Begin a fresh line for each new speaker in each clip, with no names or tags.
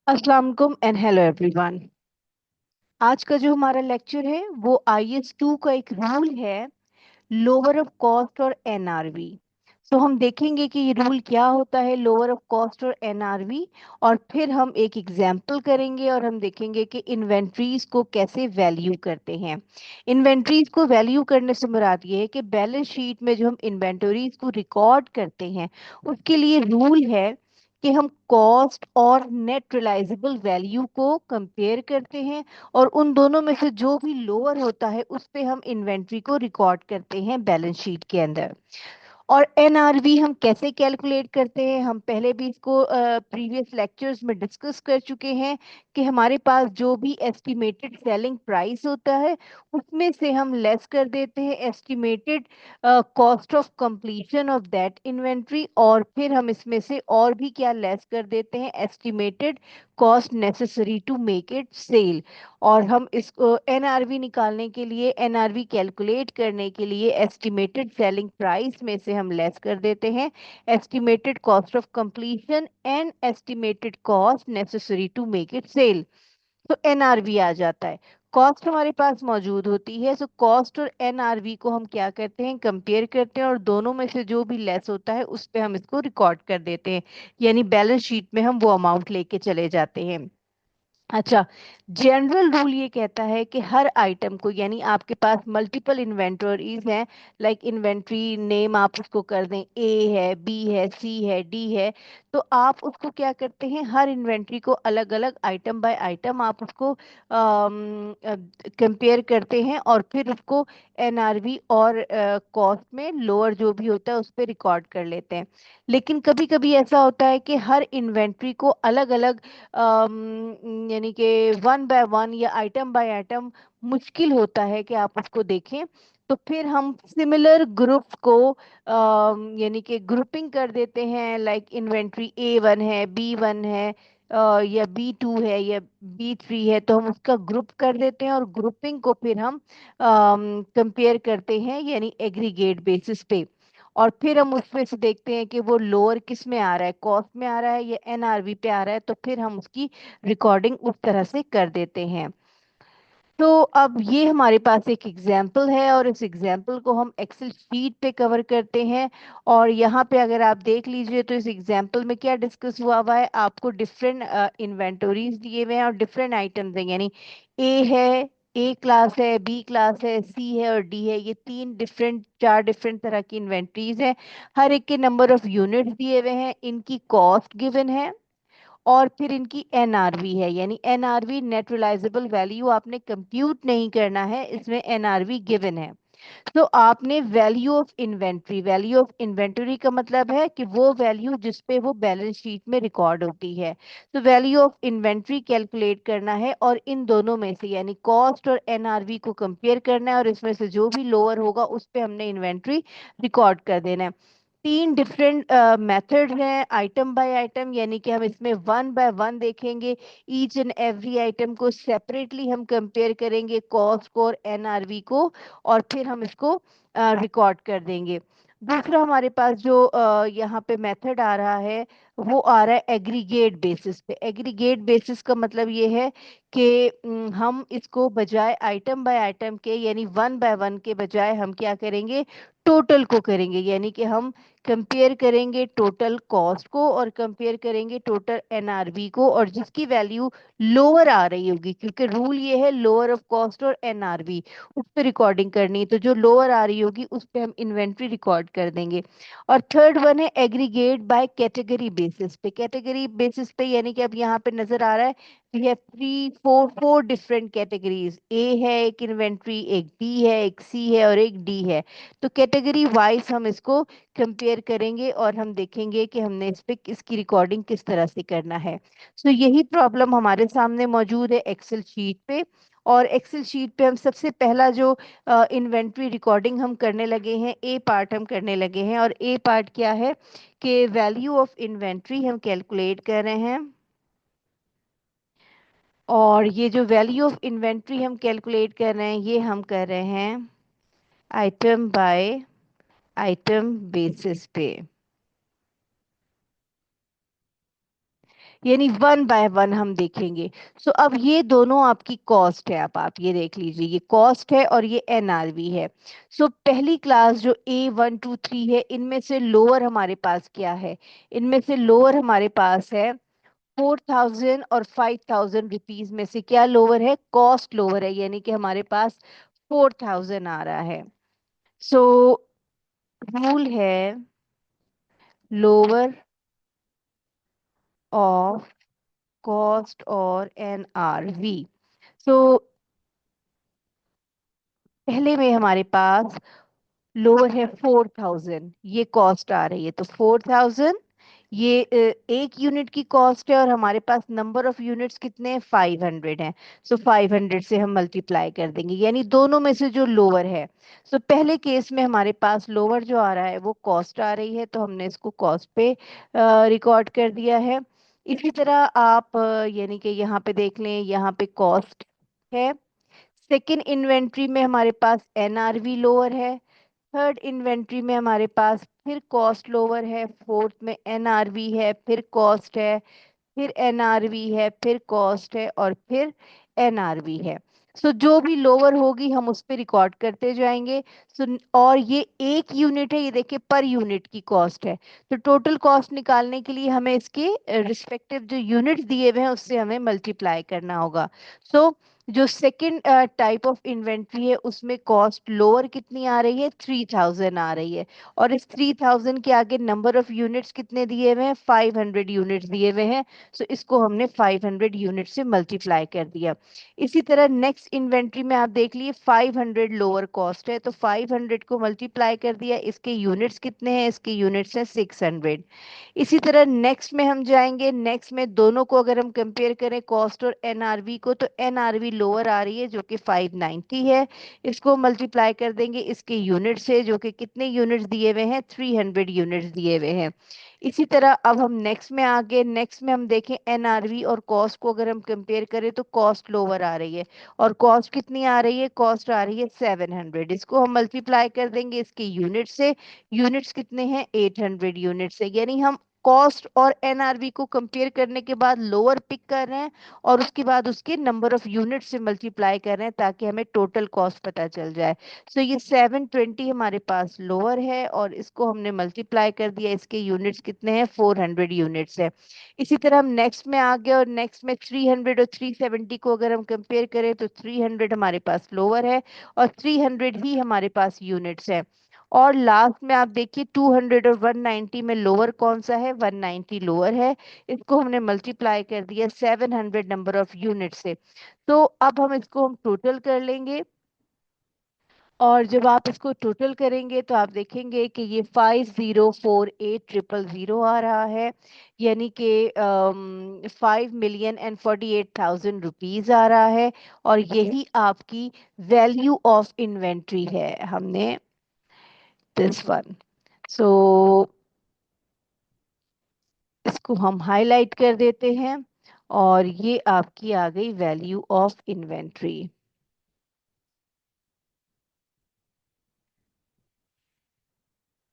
अस्सलाम वालेकुम and hello everyone. आज का जो हमारा लेक्चर है वो IS2 का एक रूल है, लोअर ऑफ कॉस्ट और NRV। तो हम देखेंगे कि ये रूल क्या होता है, लोअर ऑफ कॉस्ट और NRV। और फिर हम एक एग्जाम्पल करेंगे और हम देखेंगे कि इन्वेंट्रीज को कैसे वैल्यू करते हैं। इन्वेंट्रीज को वैल्यू करने से मुराद ये है कि बैलेंस शीट में जो हम इन्वेंटरीज को रिकॉर्ड करते हैं उसके लिए रूल है कि हम कॉस्ट और नेट रियलाइजेबल वैल्यू को कंपेयर करते हैं और उन दोनों में से जो भी लोअर होता है उस पे हम इन्वेंट्री को रिकॉर्ड करते हैं बैलेंस शीट के अंदर। और NRV हम कैसे कैलकुलेट करते हैं, हम पहले भी इसको प्रीवियस लेक्चर्स में डिस्कस कर चुके हैं कि हमारे पास जो भी एस्टिमेटेड सेलिंग प्राइस होता है उसमें से हम लेस कर देते हैं estimated cost of completion of that inventory, और फिर हम इसमें से और भी क्या लेस कर देते हैं, estimated cost necessary to make it sell. और हम इसको NRV निकालने के लिए, NRV कैलकुलेट करने के लिए एस्टिमेटेड सेलिंग प्राइस में से हम लेस कर देते हैं estimated cost of completion and estimated cost necessary to make it sell. तो NRV आ जाता है। कॉस्ट हमारे पास मौजूद होती है, सो कॉस्ट और NRV को हम क्या करते हैं, कंपेयर करते हैं और दोनों में से जो भी लेस होता है उस पे हम इसको रिकॉर्ड कर देते हैं, यानी बैलेंस शीट में हम वो अमाउंट लेके चले जाते हैं। अच्छा, जनरल रूल ये कहता है कि हर आइटम को, यानी आपके पास मल्टीपल इन्वेंटरीज हैं, लाइक इन्वेंट्री नेम आप उसको कर दें, A है, B है, C है, D है, तो आप उसको क्या करते हैं, हर इन्वेंट्री को अलग अलग आइटम बाय आइटम आप उसको कंपेयर करते हैं और फिर उसको NRV और कॉस्ट में लोअर जो भी होता है उस पर रिकॉर्ड कर लेते हैं। लेकिन कभी कभी ऐसा होता है कि हर इन्वेंट्री को अलग अलग यानी कि वन बाय वन या आइटम बाय आइटम मुश्किल होता है कि आप उसको देखें। तो फिर हम सिमिलर ग्रुप को यानी कि ग्रुपिंग कर देते हैं, लाइक इन्वेंट्री A1 है, B1 है, या B2 है या B3 है, तो हम उसका ग्रुप कर देते हैं और ग्रुपिंग को फिर हम कंपेयर करते हैं, यानी एग्रीगेट बेसिस पे। और फिर हम उसमें से देखते हैं कि वो लोअर किस में आ रहा है, कॉस्ट में आ रहा है या NRV पे आ रहा है, तो फिर हम उसकी रिकॉर्डिंग उस तरह से कर देते हैं। तो अब ये हमारे पास एक एग्जाम्पल है और इस एग्जाम्पल को हम एक्सेल शीट पे कवर करते हैं। और यहाँ पे अगर आप देख लीजिए तो इस एग्जाम्पल में क्या डिस्कस हुआ है, आपको डिफरेंट इन्वेंटरीज दिए हुए हैं और डिफरेंट आइटम्स हैं, यानी ए है, A क्लास है, B क्लास है, C है और D है। ये चार डिफरेंट तरह की इन्वेंटरीज हैं। हर एक के नंबर ऑफ यूनिट्स दिए हुए हैं, इनकी कॉस्ट गिवन है और फिर इनकी NRV है, यानी NRV नेट रिलाइजेबल वैल्यू आपने कंप्यूट नहीं करना है, इसमें NRV गिवन है। तो आपने वैल्यू ऑफ इन्वेंटरी का मतलब है कि वो वैल्यू जिस पे वो बैलेंस शीट में रिकॉर्ड होती है। तो वैल्यू ऑफ इन्वेंटरी कैलकुलेट करना है और इन दोनों में से यानी कॉस्ट और NRV को कंपेयर करना है और इसमें से जो भी लोअर होगा उस पे हमने इन्वेंट्री रिकॉर्ड कर देना है। तीन डिफरेंट मेथड हैं आइटम बाय आइटम, यानी कि हम इसमें वन बाय वन देखेंगे, ईच एंड एवरी आइटम को सेपरेटली हम कंपेयर करेंगे, कॉस्ट को और NRV को, और फिर हम इसको रिकॉर्ड कर देंगे। दूसरा हमारे पास जो यहाँ पे मेथड आ रहा है वो आ रहा है एग्रीगेट बेसिस पे। एग्रीगेट बेसिस का मतलब ये है कि हम इसको बजाय आइटम बाय आइटम के, यानी वन बाय वन के बजाय हम क्या करेंगे, टोटल को करेंगे, यानी कि हम कंपेयर करेंगे टोटल कॉस्ट को और कंपेयर करेंगे टोटल NRV को, और जिसकी वैल्यू लोअर आ रही होगी, क्योंकि रूल ये है लोअर ऑफ कॉस्ट और NRV, उस पर रिकॉर्डिंग करनी है, तो जो लोअर आ रही होगी उस पे हम इन्वेंट्री रिकॉर्ड कर देंगे। और थर्ड वन है एग्रीगेट बाय कैटेगरी बेसिस पे। कैटेगरी बेसिस पे यानी कि अब यहाँ पे नजर आ रहा है we have three four different categories, A है एक इन्वेंट्री, एक B है, एक C है और एक D है। तो कैटेगरी वाइज हम इसको कंपेयर करेंगे और हम देखेंगे कि हमने इस पे इसकी रिकॉर्डिंग किस तरह से करना है। सो यही प्रॉब्लम हमारे सामने मौजूद है एक्सेल शीट पे। और एक्सेल शीट पे हम सबसे पहला जो इन्वेंट्री रिकॉर्डिंग हम करने लगे हैं, ए पार्ट हम करने लगे हैं, और ए पार्ट क्या है कि वैल्यू ऑफ इन्वेंट्री हम कैलकुलेट कर रहे हैं। और ये जो वैल्यू ऑफ इन्वेंट्री हम कैलकुलेट कर रहे हैं ये हम कर रहे हैं आइटम बाय आइटम बेसिस पे। यानी वन बाय वन हम देखेंगे। सो अब ये दोनों आपकी कॉस्ट है, अब आप ये देख लीजिए, ये कॉस्ट है और ये एनआरवी है। सो पहली क्लास जो A1 2 3 है, इनमें से लोअर हमारे पास क्या है? इनमें से लोअर हमारे पास है 4,000 और 5,000 रुपीज में से क्या लोअर है? कॉस्ट लोअर है, यानी कि हमारे पास 4,000 आ रहा है। सो रूल है लोअर ऑफ कॉस्ट और एनआरवी। सो पहले में हमारे पास लोअर है 4,000, ये कॉस्ट आ रही है, तो 4,000 ये एक यूनिट की कॉस्ट है, और हमारे पास नंबर ऑफ यूनिट्स कितने हैं? 500 हैं। सो 500 से हम मल्टीप्लाई कर देंगे, यानी दोनों में से जो लोअर है। सो पहले केस में हमारे पास लोअर जो आ रहा है वो कॉस्ट आ रही है, तो हमने इसको कॉस्ट पे रिकॉर्ड कर दिया है। इसी तरह आप यानी कि यहाँ पे देख लें, यहाँ पे कॉस्ट है। सेकेंड इन्वेंट्री में हमारे पास एनआरवी लोअर है। थर्ड इन्वेंट्री में हमारे पास फिर कॉस्ट लोअर है। फोर्थ में एनआरवी है, फिर कॉस्ट है, फिर एनआरवी है, फिर कॉस्ट है, और फिर एनआरवी है। सो जो भी लोअर होगी हम उस पे रिकॉर्ड करते जाएंगे। सो और ये एक यूनिट है, ये देखिए पर यूनिट की कॉस्ट है। तो टोटल कॉस्ट निकालने के लिए हमें इसके रिस्पेक्टिव जो यूनिट्स दिए हुए हैं उससे हमें मल्टीप्लाई करना होगा। सो जो सेकंड टाइप ऑफ इन्वेंट्री है उसमें कॉस्ट लोअर कितनी आ रही है? 3,000 आ रही है। और इस 3,000 के आगे नंबर ऑफ यूनिट्स कितने दिए हुए हैं? 500 यूनिट्स दिए हुए हैं। सो इसको हमने 500 यूनिट से मल्टीप्लाई कर दिया। इसी तरह नेक्स्ट इन्वेंट्री में आप देख लिए 500 लोअर कॉस्ट है, तो 500 को मल्टीप्लाई कर दिया। इसके यूनिट्स कितने हैं? इसके यूनिट्स हैं 600। इसी तरह नेक्स्ट में हम जाएंगे, नेक्स्ट में दोनों को अगर हम कंपेयर करें कॉस्ट और एनआरवी को, तो एनआरवी लोअर आ रही है जो कि 590 है। इसको मल्टीप्लाई कर देंगे इसके यूनिट से, जो कि कितने यूनिट्स दिए हुए हैं? 300 यूनिट्स दिए हुए हैं। इसी तरह अब हम नेक्स्ट में आगे, नेक्स्ट में हम देखें एनआरवी और कॉस्ट को अगर हम कंपेयर करें तो कॉस्ट लोअर आ रही है, और कॉस्ट कितनी आ रही है? कॉस्ट आ रही है 700। इसको हम मल्टीप्लाई कर देंगे इसके यूनिट से। यूनिट्स कितने हैं? 800 यूनिट्स है, यानी हम कॉस्ट और एनआरवी को कंपेयर करने के बाद लोअर पिक कर रहे हैं, और उसके बाद उसके नंबर ऑफ यूनिट से मल्टीप्लाई कर रहे हैं ताकि हमें टोटल कॉस्ट पता चल जाए। सो ये 720 हमारे पास लोअर है, और इसको हमने मल्टीप्लाई कर दिया, इसके यूनिट्स कितने हैं? 400 यूनिट्स है। इसी तरह हम नेक्स्ट में आ गए, और नेक्स्ट में 300 और 370 को अगर हम कंपेयर करें तो 300 हमारे पास लोअर है, और 300 ही हमारे पास यूनिट्स है। और लास्ट में आप देखिए 200 और 190 में लोअर कौन सा है? 190 लोअर है। इसको हमने मल्टीप्लाई कर दिया 700 नंबर ऑफ यूनिट से। तो अब हम इसको हम टोटल कर लेंगे, और जब आप इसको टोटल करेंगे तो आप देखेंगे कि ये 5048,000 आ रहा है, यानी कि 5,048,000 रुपीज आ रहा है। और यही आपकी वैल्यू ऑफ इन्वेंट्री है, हमने दिस वन। सो इसको हम हाईलाइट कर देते हैं, और ये आपकी आ गई वैल्यू ऑफ इन्वेंट्री।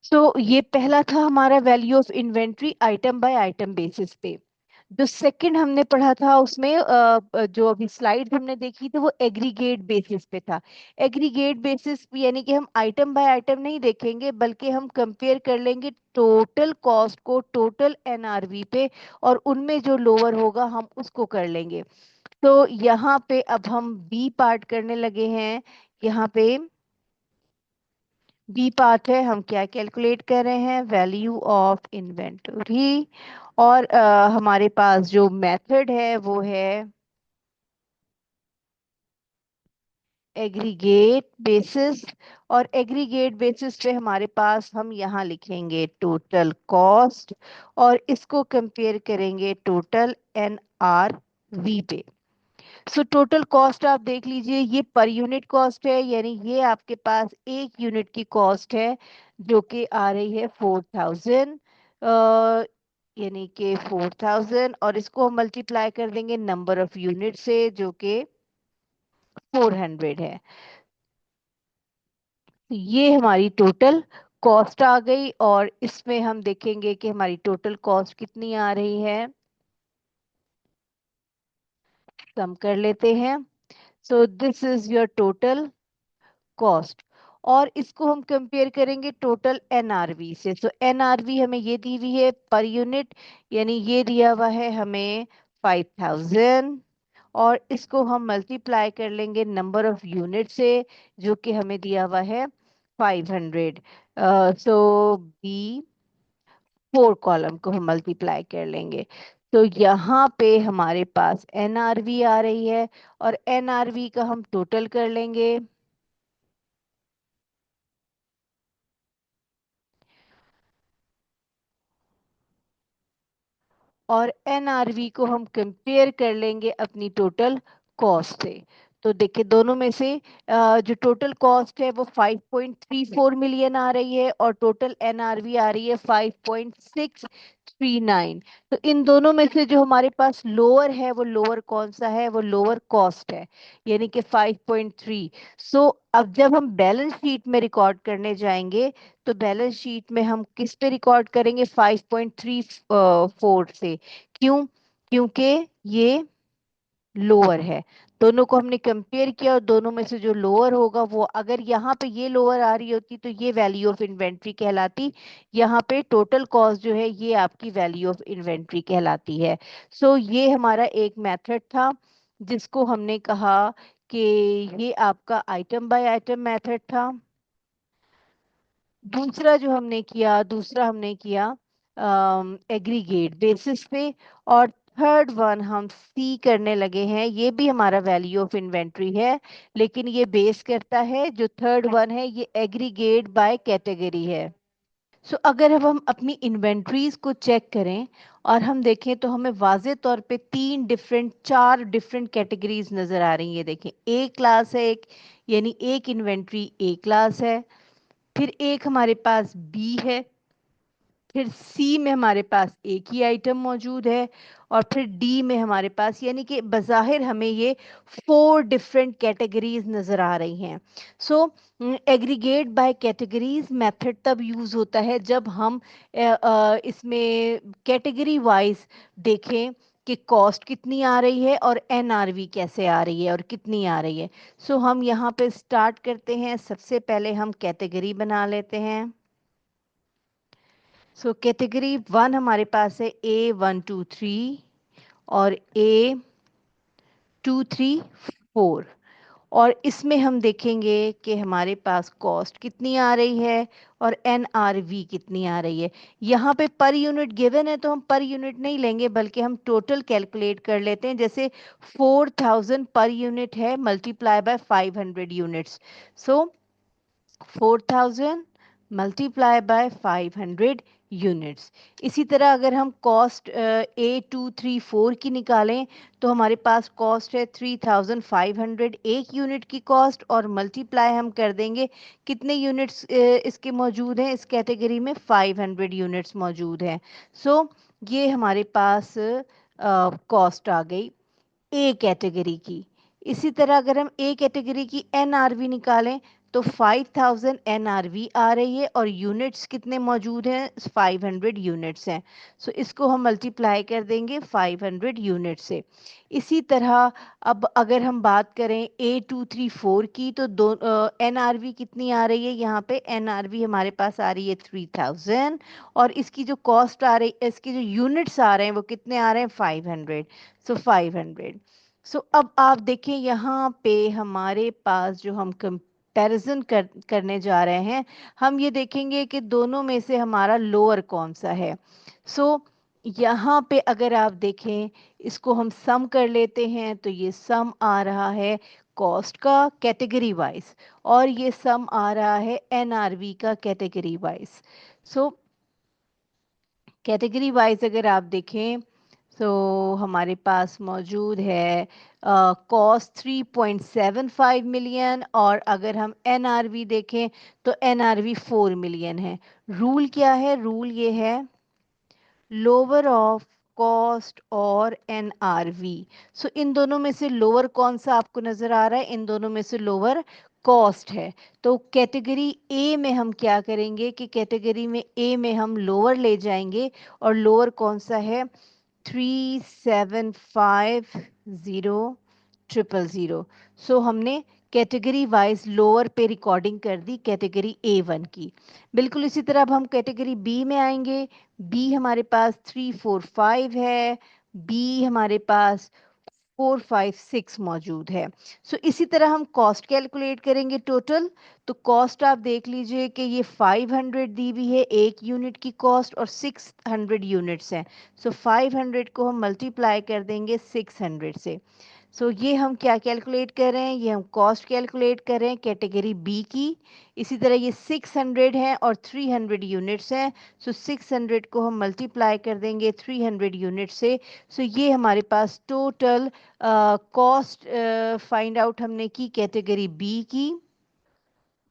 सो ये पहला था हमारा value of inventory item by item basis पे। जो सेकंड हमने पढ़ा था उसमें जो अभी स्लाइड हमने देखी थी वो एग्रीगेट बेसिस पे था। एग्रीगेट बेसिस यानी कि हम आइटम बाय आइटम नहीं देखेंगे, बल्कि हम कंपेयर कर लेंगे टोटल कॉस्ट को टोटल एनआरवी पे, और उनमें जो लोअर होगा हम उसको कर लेंगे। तो यहाँ पे अब हम बी पार्ट करने लगे हैं। यहाँ पे बी पार्ट है, हम क्या कैलकुलेट कर रहे हैं? Value of inventory. और हमारे पास जो मेथड है वो है एग्रीगेट बेसिस। और एग्रीगेट बेसिस पे हमारे पास हम यहाँ लिखेंगे टोटल कॉस्ट, और इसको कंपेयर करेंगे टोटल एन आर वी पे। सो टोटल कॉस्ट आप देख लीजिए, ये पर यूनिट कॉस्ट है, यानी ये आपके पास एक यूनिट की कॉस्ट है जो कि आ रही है 4,000, यानी कि 4,000, और इसको हम मल्टीप्लाई कर देंगे नंबर ऑफ यूनिट से जो कि 400 है। तो ये हमारी टोटल कॉस्ट आ गई, और इसमें हम देखेंगे कि हमारी टोटल कॉस्ट कितनी आ रही है? सम कर लेते हैं। So this is your total cost, और इसको हम कंपेयर करेंगे टोटल एनआरवी से। सो एनआरवी हमें ये दी हुई है पर यूनिट, यानी ये दिया हुआ है हमें 5000, और इसको हम मल्टीप्लाई कर लेंगे नंबर ऑफ यूनिट से जो कि हमें दिया हुआ है 500। सो बी 4 कॉलम को हम मल्टीप्लाई कर लेंगे। तो यहाँ पे हमारे पास एनआरवी आ रही है, और एनआरवी का हम टोटल कर लेंगे। और एनआरवी को हम कंपेयर कर लेंगे अपनी टोटल कॉस्ट से। तो देखिए दोनों में से जो टोटल कॉस्ट है वो 5.34 मिलियन आ रही है, और टोटल एनआरवी आ रही है 5.639। तो इन दोनों में से जो हमारे पास लोअर है वो लोअर कौन सा है, वो लोअर कॉस्ट है, यानी कि 5.3। सो अब जब हम बैलेंस शीट में रिकॉर्ड करने जाएंगे तो बैलेंस शीट में हम किस पे रिकॉर्ड करेंगे, 5.34 से। क्यों? क्योंकि ये लोअर है। दोनों को हमने कंपेयर किया, और दोनों में से जो लोअर होगा वो, अगर यहाँ पे ये लोअर आ रही होती तो ये वैल्यू ऑफ इन्वेंट्री कहलाती। यहाँ पे टोटल कॉस्ट जो है ये आपकी वैल्यू ऑफ इन्वेंट्री कहलाती है। सो ये हमारा एक मेथड था जिसको हमने कहा कि ये आपका आइटम बाय आइटम मेथड था। दूसरा हमने किया एग्रीगेट बेसिस पे। और थर्ड वन हम सी करने लगे हैं, ये भी हमारा वैल्यू ऑफ इन्वेंट्री है, लेकिन ये बेस करता है, जो थर्ड वन है ये एग्रीगेट बाय कैटेगरी है। सो अगर अब हम अपनी इन्वेंट्रीज को चेक करें और हम देखें तो हमें वाजे तौर पे चार डिफरेंट कैटेगरीज नजर आ रही है। देखें, ए क्लास है एक, यानी एक इन्वेंट्री ए क्लास है। फिर एक हमारे पास बी है। फिर सी में हमारे पास एक ही आइटम मौजूद है। और फिर डी में हमारे पास, यानी कि बज़ाहिर हमें ये 4 डिफरेंट कैटेगरीज नजर आ रही हैं। सो एग्रीगेट बाय कैटेगरीज मेथड तब यूज होता है जब हम इसमें कैटेगरी वाइज देखें कि कॉस्ट कितनी आ रही है और एनआरवी कैसे आ रही है और कितनी आ रही है। सो हम यहाँ पे स्टार्ट करते हैं। सबसे पहले हम कैटेगरी बना लेते हैं। सो कैटेगरी वन हमारे पास है A123 और A234। और इसमें हम देखेंगे कि हमारे पास कॉस्ट कितनी आ रही है और एनआरवी कितनी आ रही है। यहाँ पे पर यूनिट गिवन है तो हम पर यूनिट नहीं लेंगे, बल्कि हम टोटल कैलकुलेट कर लेते हैं। जैसे 4000 पर यूनिट है, multiply by 500 units. So 4000 multiply by 500 units. इसी तरह अगर हम कॉस्ट A234 की निकालें तो हमारे पास कॉस्ट है 3500 एक यूनिट की कॉस्ट, और मल्टीप्लाई हम कर देंगे कितने यूनिट्स इसके मौजूद हैं, इस कैटेगरी में 500 यूनिट्स मौजूद हैं। सो ये हमारे पास कॉस्ट आ गई ए कैटेगरी की। इसी तरह अगर हम ए कैटेगरी की एनआरवी निकालें तो 5000 एनआरवी आ रही है, और यूनिट्स कितने मौजूद हैं, 500 यूनिट्स हैं। सो इसको हम मल्टीप्लाई कर देंगे 500 यूनिट से। इसी तरह अब अगर हम बात करें A234 की तो दो एनआरवी कितनी आ रही है, यहाँ पे एनआरवी हमारे पास आ रही है 3000, और इसकी जो कॉस्ट आ रही है, इसके जो यूनिट्स आ रहे हैं वो कितने आ रहे हैं, 500। सो 500। सो अब आप देखें यहाँ पे हमारे पास जो हम कंपैरिजन करने जा रहे हैं, हम ये देखेंगे कि दोनों में से हमारा लोअर कौन सा है। सो यहाँ पे अगर आप देखें, इसको हम सम कर लेते हैं तो ये सम आ रहा है कॉस्ट का कैटेगरी वाइज, और ये सम आ रहा है एनआरवी का category wise. So category wise अगर आप देखें तो हमारे पास मौजूद है कॉस्ट 3.75 मिलियन, और अगर हम एनआरवी देखें तो एनआरवी 4 मिलियन है। रूल क्या है, रूल ये है लोअर ऑफ कॉस्ट और एनआरवी। सो इन दोनों में से लोअर कौन सा आपको नजर आ रहा है, इन दोनों में से लोअर कॉस्ट है। तो कैटेगरी ए में हम क्या करेंगे कि कैटेगरी में ए में हम लोअर ले जाएंगे, और लोअर कौन सा है, 3750 000। सो हमने कैटेगरी वाइज लोअर पे रिकॉर्डिंग कर दी कैटेगरी A1 की। बिल्कुल इसी तरह अब हम कैटेगरी बी में आएंगे। बी हमारे पास 345 है, बी हमारे पास 456 मौजूद है। सो इसी तरह हम कॉस्ट कैलकुलेट करेंगे टोटल। तो कॉस्ट आप देख लीजिए कि ये 500 दी हुई है एक यूनिट की कॉस्ट, और 600 यूनिट्स हैं। सो 500 को हम मल्टीप्लाई कर देंगे 600 से। सो ये हम क्या कैलकुलेट कर रहे हैं, ये हम कॉस्ट कैलकुलेट कर रहे हैं कैटेगरी बी की। इसी तरह ये 600 है और 300 यूनिट्स हैं। सो 600 को हम मल्टीप्लाई कर देंगे 300 यूनिट से। सो ये हमारे पास टोटल कॉस्ट फाइंड आउट हमने की कैटेगरी बी की।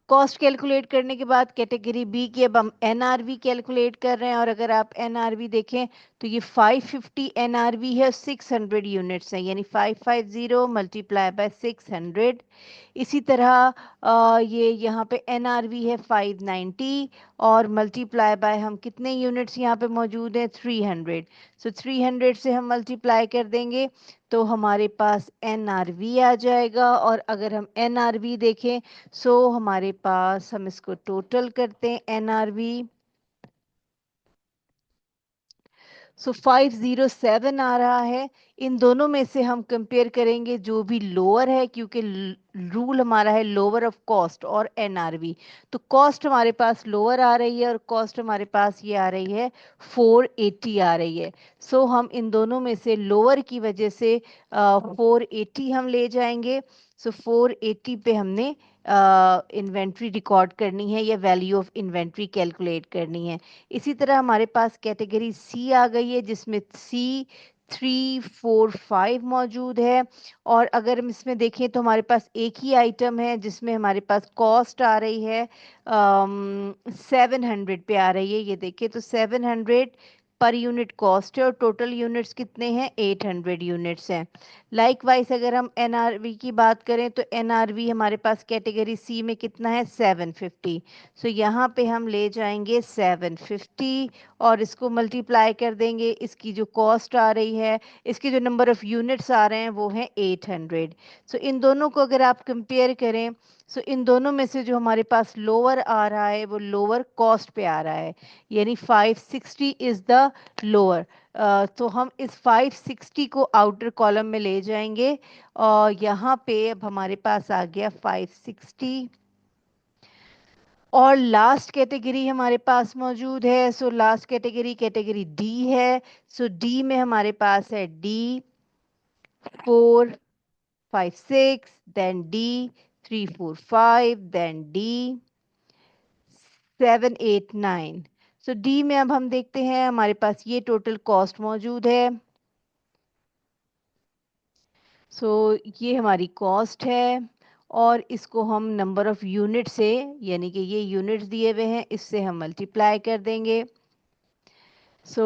कॉस्ट कैलकुलेट करने के बाद कैटेगरी बी की अब हम एनआरवी कैलकुलेट कर रहे हैं, और अगर आप एनआरवी देखें तो ये 550 एनआरवी है, 600 यूनिट्स हैं, यानी 550 मल्टीप्लाई बाय 600। इसी तरह ये यहाँ पे एनआरवी है 590, और मल्टीप्लाई बाय हम कितने यूनिट्स यहाँ पे मौजूद हैं 300। सो 300 से हम मल्टीप्लाई कर देंगे तो हमारे पास एनआरवी आ जाएगा। और अगर हम एनआरवी देखें, सो हमारे पास, हम इसको टोटल करते हैं एनआरवी। सो 507 आ रहा है। इन दोनों में से हम कंपेयर करेंगे जो भी लोअर है, क्योंकि रूल हमारा है लोअर ऑफ कॉस्ट और एनआरवी। तो कॉस्ट हमारे पास लोअर आ रही है और कॉस्ट हमारे पास ये आ रही है 480 आ रही है। सो हम इन दोनों में से लोअर की वजह से 480 हम ले जाएंगे। सो 480 पे हमने इन्वेंट्री रिकॉर्ड करनी है या वैल्यू ऑफ इन्वेंट्री कैलकुलेट करनी है। इसी तरह हमारे पास कैटेगरी सी आ गई है, जिसमें सी 345 मौजूद है। और अगर हम इसमें देखें तो हमारे पास एक ही आइटम है जिसमें हमारे पास कॉस्ट आ रही है 700 पे आ रही है। ये देखिए तो 700 पर यूनिट कॉस्ट है, और टोटल यूनिट्स कितने हैं 800 यूनिट्स हैं। लाइकवाइज अगर हम एनआरवी की बात करें तो एनआरवी हमारे पास कैटेगरी सी में कितना है 750। सो यहाँ पे हम ले जाएंगे 750 और इसको मल्टीप्लाई कर देंगे। इसकी जो कॉस्ट आ रही है, इसके जो नंबर ऑफ यूनिट्स आ रहे हैं वो हैं 800। सो इन दोनों को अगर आप कंपेयर करें, सो इन दोनों में से जो हमारे पास लोअर आ रहा है वो लोअर कॉस्ट पे आ रहा है, यानी 560 इज द लोअर। तो हम इस 560 को आउटर कॉलम में ले जाएंगे, और यहाँ पे अब हमारे पास आ गया 560। और लास्ट कैटेगरी हमारे पास मौजूद है। So last category category D है। सो डी में हमारे पास है D 456, then D 345, then D 789। So D में अब हम देखते हैं हमारे पास ये टोटल कॉस्ट मौजूद है। सो ये हमारी कॉस्ट है, और इसको हम नंबर ऑफ यूनिट से, यानी कि ये यूनिट्स दिए हुए हैं, इससे हम मल्टीप्लाई कर देंगे। सो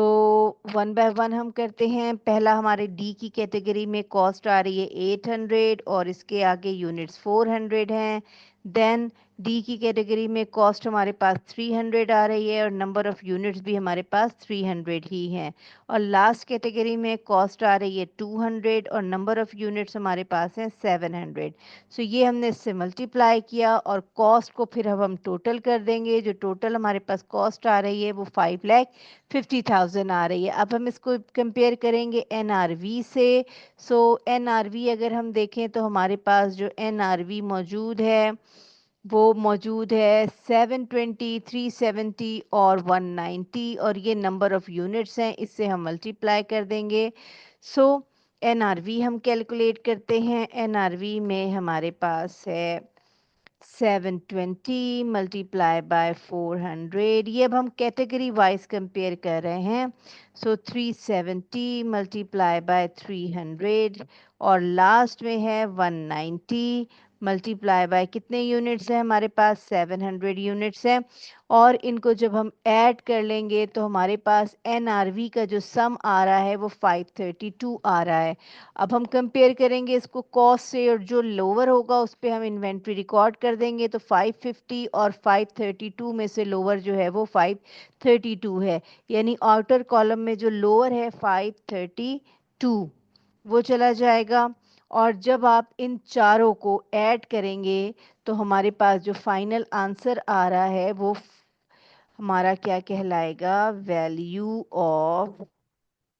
वन बाय वन हम करते हैं। पहला हमारे डी की कैटेगरी में कॉस्ट आ रही है 800, और इसके आगे यूनिट्स 400 हैं। देन डी की कैटेगरी में कॉस्ट हमारे पास 300 आ रही है, और नंबर ऑफ यूनिट्स भी हमारे पास 300 ही हैं। और लास्ट कैटेगरी में कॉस्ट आ रही है 200, और नंबर ऑफ यूनिट्स हमारे पास हैं 700। सो ये हमने इससे मल्टीप्लाई किया, और कॉस्ट को फिर अब हम टोटल कर देंगे। जो टोटल हमारे पास कॉस्ट आ रही है वो 5,50,000 आ रही है। अब हम इसको कंपेयर करेंगे एनआरवी से। सो एनआरवी अगर हम देखें तो हमारे पास जो एनआरवी मौजूद है वो मौजूद है 720, 370 और 190, और ये नंबर ऑफ यूनिट्स हैं, इससे हम मल्टीप्लाई कर देंगे। सो एनआरवी हम कैलकुलेट करते हैं। एनआरवी में हमारे पास है 720 मल्टीप्लाई बाय 400। ये अब हम कैटेगरी वाइज कंपेयर कर रहे हैं। सो 370 मल्टीप्लाई बाय 300, और लास्ट में है 190 मल्टीप्लाई बाय कितने यूनिट्स हैं हमारे पास 700 यूनिट्स हैं। और इनको जब हम ऐड कर लेंगे तो हमारे पास एनआरवी का जो सम आ रहा है वो 532 आ रहा है। अब हम कंपेयर करेंगे इसको कॉस्ट से, और जो लोअर होगा उस पर हम इन्वेंट्री रिकॉर्ड कर देंगे। तो 550 और 532 में से लोअर जो है वो 532 है, यानी आउटर कॉलम में जो लोअर है 532 वो चला जाएगा। और जब आप इन चारों को ऐड करेंगे तो हमारे पास जो फाइनल आंसर आ रहा है वो हमारा क्या कहलाएगा, वैल्यू ऑफ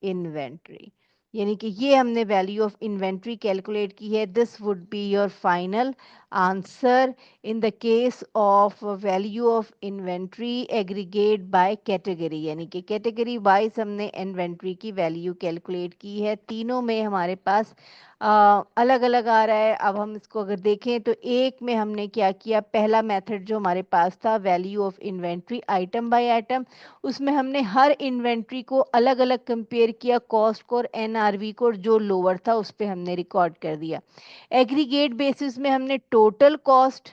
इन्वेंट्री। यानी कि ये हमने वैल्यू ऑफ इन्वेंट्री कैलकुलेट की है। This would be your final answer in the case of value of inventory aggregate by category. यानी कि कैटेगरी वाइज हमने इन्वेंट्री की वैल्यू कैलकुलेट की है। तीनों में हमारे पास अलग अलग आ रहा है। अब हम इसको अगर देखें तो एक में हमने क्या किया, पहला मेथड जो हमारे पास था value of inventory item by item, उसमें हमने हर इन्वेंट्री को अलग अलग कंपेयर किया, कॉस्ट को और एनआरवी को, और जो लोअर था उस पे हमने रिकॉर्ड कर दिया। एग्रीगेट बेसिस में हमने टोटल कॉस्ट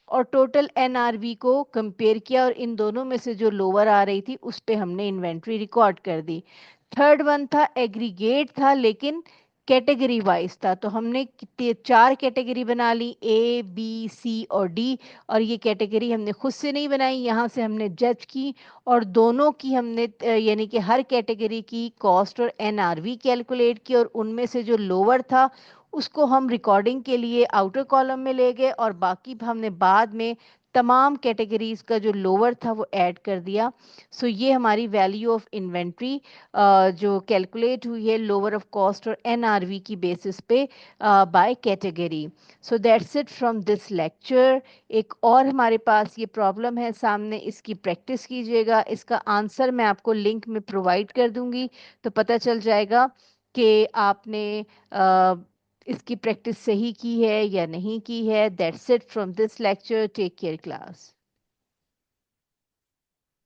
और टोटल एनआरवी को कंपेयर किया और इन दोनों में से जो लोअर आ रही थी उस पे हमने इन्वेंट्री रिकॉर्ड कर दी। थर्ड वन था एग्रीगेट था लेकिन कैटेगरी वाइज था, तो हमने चार कैटेगरी बना ली, ए बी सी और डी। और ये कैटेगरी हमने खुद से नहीं बनाई, यहाँ से हमने जज की और दोनों की हमने यानी कि हर कैटेगरी की कॉस्ट और एनआरवी कैलकुलेट की, और उनमें से जो लोअर था उसको हम रिकॉर्डिंग के लिए आउटर कॉलम में ले गए और बाकी हमने बाद में तमाम कैटेगरीज का जो लोअर था वो ऐड कर दिया। सो ये हमारी वैल्यू ऑफ इन्वेंट्री जो कैलकुलेट हुई है लोअर ऑफ कॉस्ट और एनआरवी की बेसिस पे by category. So that's it from this lecture. एक और हमारे पास ये प्रॉब्लम है सामने, इसकी प्रैक्टिस कीजिएगा। इसका आंसर मैं आपको लिंक में प्रोवाइड कर दूंगी तो पता चल जाएगा कि आपने इसकी प्रैक्टिस सही की है या नहीं की है। That's it from this lecture. Take care class.